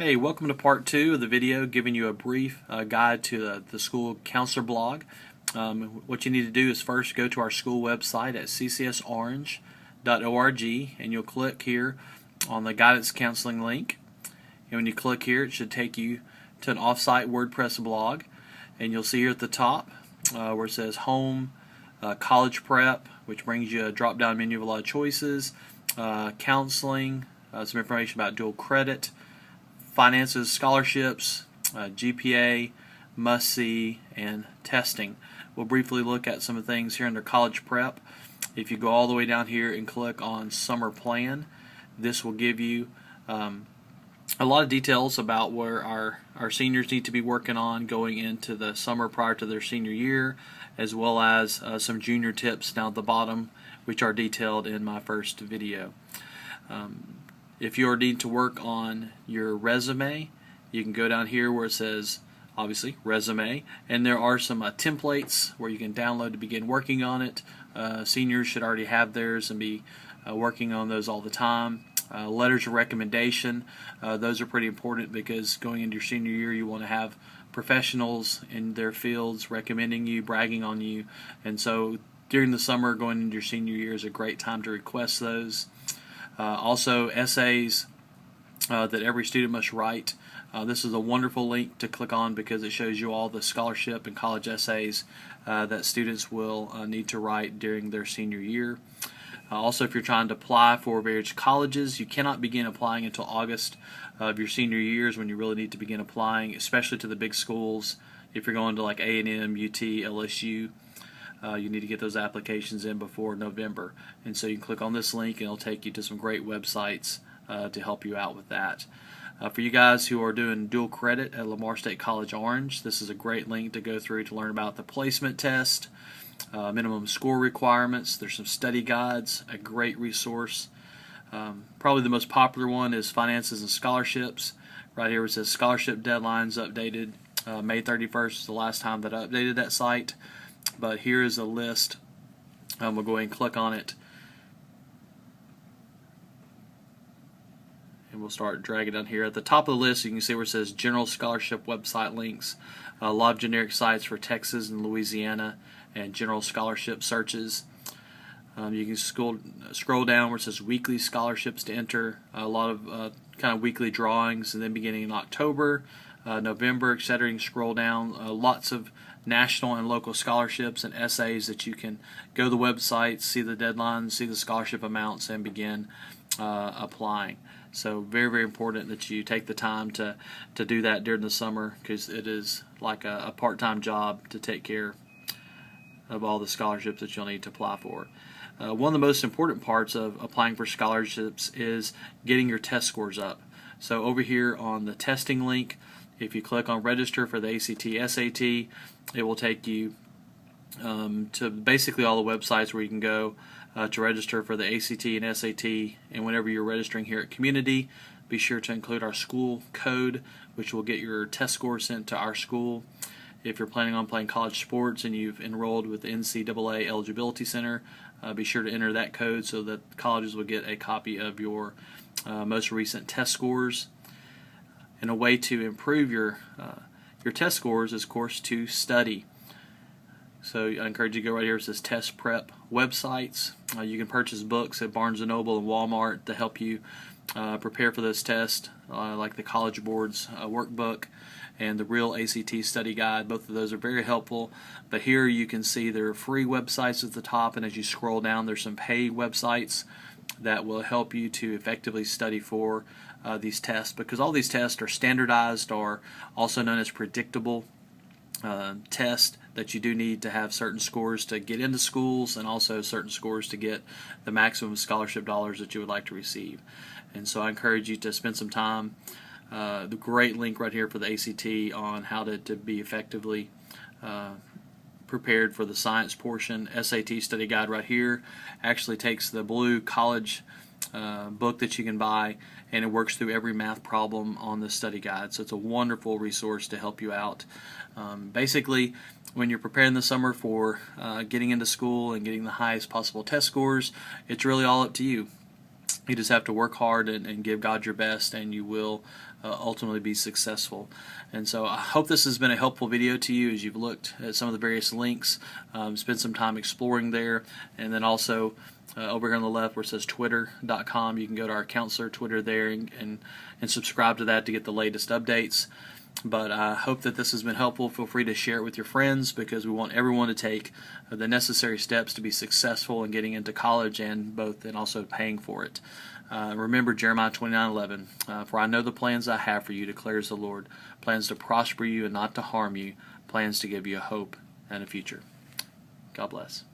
Hey, welcome to part 2 of the video giving you a brief guide to the school counselor blog. What you need to do is first go to our school website at ccsorange.org and you'll click here on the guidance counseling link. And when you click here, it should take you to an offsite WordPress blog. And you'll see here at the top where it says Home, College Prep, which brings you a drop-down menu of a lot of choices, counseling, some information about dual credit, finances, scholarships, GPA, must-see, and testing. We'll briefly look at some of the things here under college prep. If you go all the way down here and click on summer plan, this will give you a lot of details about where our seniors need to be working on going into the summer prior to their senior year, as well as some junior tips down at the bottom, which are detailed in my first video. If you need to work on your resume, you can go down here where it says, obviously, resume, and there are some templates where you can download to begin working on it. Seniors should already have theirs and be working on those all the time. Letters of recommendation, those are pretty important because going into your senior year you want to have professionals in their fields recommending you, bragging on you, and so during the summer going into your senior year is a great time to request those. Also essays that every student must write. This is a wonderful link to click on because it shows you all the scholarship and college essays that students will need to write during their senior year. Also, if you're trying to apply for various colleges, you cannot begin applying until August of your senior years when you really need to begin applying, especially to the big schools. If you're going to like A&M, UT, LSU, you need to get those applications in before November. And so you can click on this link and it'll take you to some great websites to help you out with that. For you guys who are doing dual credit at Lamar State College Orange, this is a great link to go through to learn about the placement test, minimum score requirements. There's some study guides, a great resource. Probably the most popular one is finances and scholarships. Right here it says scholarship deadlines updated. May 31st is the last time that I updated that site. But here is a list. We'll go ahead and click on it. And we'll start dragging down here. At the top of the list, you can see where it says General Scholarship website links. A lot of generic sites for Texas and Louisiana and general scholarship searches. You can scroll down where it says Weekly Scholarships to enter. A lot of kind of weekly drawings, and then beginning in October, November, etc. You can scroll down. Lots of national and local scholarships and essays that you can go to the website, see the deadlines, see the scholarship amounts, and begin applying. So very, very important that you take the time to do that during the summer because it is like a part-time job to take care of all the scholarships that you'll need to apply for. One of the most important parts of applying for scholarships is getting your test scores up. So over here on the testing link, if you click on register for the ACT, SAT, it will take you to basically all the websites where you can go to register for the ACT and SAT. And whenever you're registering here at Community, be sure to include our school code, which will get your test score sent to our school. If you're planning on playing college sports and you've enrolled with the NCAA Eligibility Center, be sure to enter that code so that colleges will get a copy of your most recent test scores. And a way to improve your test scores is, of course, to study. So I encourage you to go right here. It says Test Prep websites. You can purchase books at Barnes & Noble and Walmart to help you prepare for those tests, like the College Board's workbook and the Real ACT Study Guide. Both of those are very helpful. But here you can see there are free websites at the top, and as you scroll down, there's some paid websites that will help you to effectively study for these tests, because all these tests are standardized, or also known as predictable tests that you do need to have certain scores to get into schools and also certain scores to get the maximum scholarship dollars that you would like to receive. And so I encourage you to spend some time. The great link right here for the ACT on how to be effectively prepared for the science portion. SAT study guide right here actually takes the blue college book that you can buy, and it works through every math problem on the study guide. So it's a wonderful resource to help you out. Basically, when you're preparing the summer for getting into school and getting the highest possible test scores, it's really all up to you. You just have to work hard and give God your best, and you will ultimately be successful. And so I hope this has been a helpful video to you as you've looked at some of the various links, spend some time exploring there, and then also over here on the left where it says twitter.com, you can go to our counselor Twitter there and subscribe to that to get the latest updates. But I hope that this has been helpful. Feel free to share it with your friends, because we want everyone to take the necessary steps to be successful in getting into college and also paying for it. Remember Jeremiah 29:11, for I know the plans I have for you, declares the Lord, plans to prosper you and not to harm you, plans to give you a hope and a future. God bless.